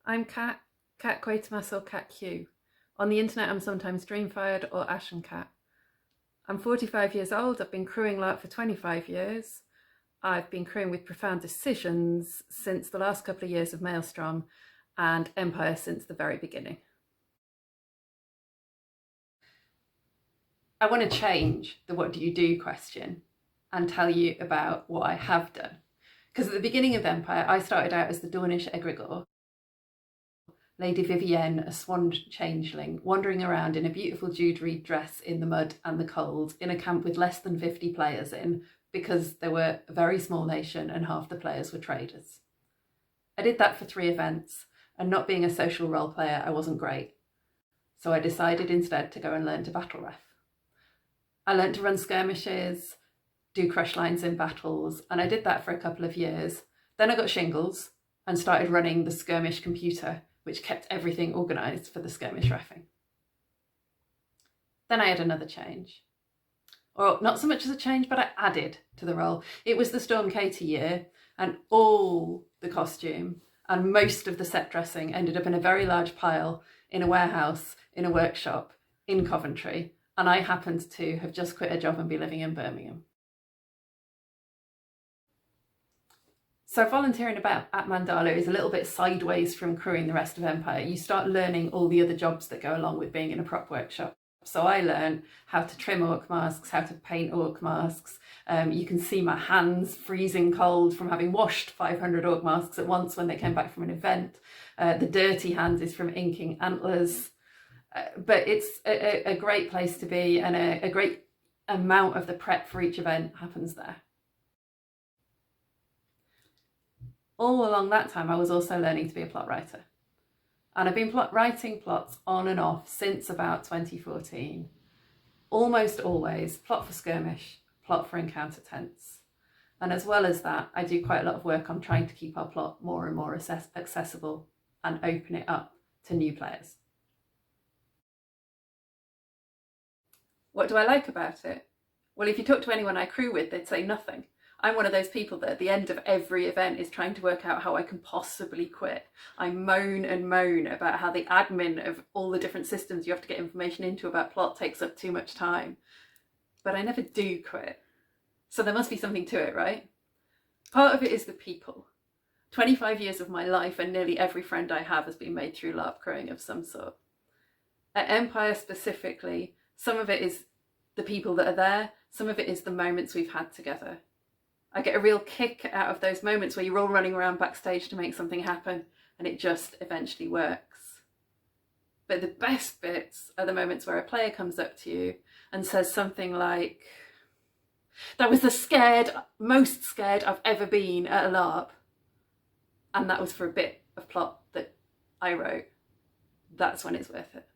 I'm Cat, Cat Quatermass or Cat Q. On the internet I'm sometimes Dreamfired or Ashen Cat. I'm 45 years old, I've been crewing LARP for 25 years. I've been crewing with Profound Decisions since the last couple of years of Maelstrom and Empire since the very beginning. I want to change the what do you do question and tell you about what I have done. Because at the beginning of Empire, I started out as the Dornish Egregore, Lady Vivienne, a swan changeling, wandering around in a beautiful Jude Reed dress in the mud and the cold in a camp with less than 50 players in, because they were a very small nation and half the players were traders. I did that for 3 events, and not being a social role player, I wasn't great. So I decided instead to go and learn to battle ref. I learned to run skirmishes, do crush lines in battles, and I did that for a couple of years. Then I got shingles and started running the skirmish computer, which kept everything organised for the skirmish reffing. Then I had another change. Or not so much as a change, but I added to the role. It was the Storm Katie year, and all the costume and most of the set dressing ended up in a very large pile in a warehouse, in a workshop in Coventry, and I happened to have just quit a job and be living in Birmingham. So volunteering about at Mandala is a little bit sideways from crewing the rest of Empire. You start learning all the other jobs that go along with being in a prop workshop. So I learned how to trim orc masks, how to paint orc masks. You can see my hands freezing cold from having washed 500 orc masks at once when they came back from an event. The dirty hands is from inking antlers. But it's a great place to be, and a great amount of the prep for each event happens there. All along that time, I was also learning to be a plot writer. And I've been writing plots on and off since about 2014. Almost always plot for skirmish, plot for encounter tents. And as well as that, I do quite a lot of work on trying to keep our plot more and more accessible and open it up to new players. What do I like about it? Well, if you talk to anyone I crew with, they'd say nothing. I'm one of those people that at the end of every event is trying to work out how I can possibly quit. I moan and moan about how the admin of all the different systems you have to get information into about plot takes up too much time. But I never do quit. So there must be something to it, right? Part of it is the people. 25 years of my life and nearly every friend I have has been made through LARP crewing of some sort. At Empire specifically, some of it is the people that are there, some of it is the moments we've had together. I get a real kick out of those moments where you're all running around backstage to make something happen and it just eventually works. But the best bits are the moments where a player comes up to you and says something like, "That was the most scared I've ever been at a LARP." And that was for a bit of plot that I wrote. That's when it's worth it.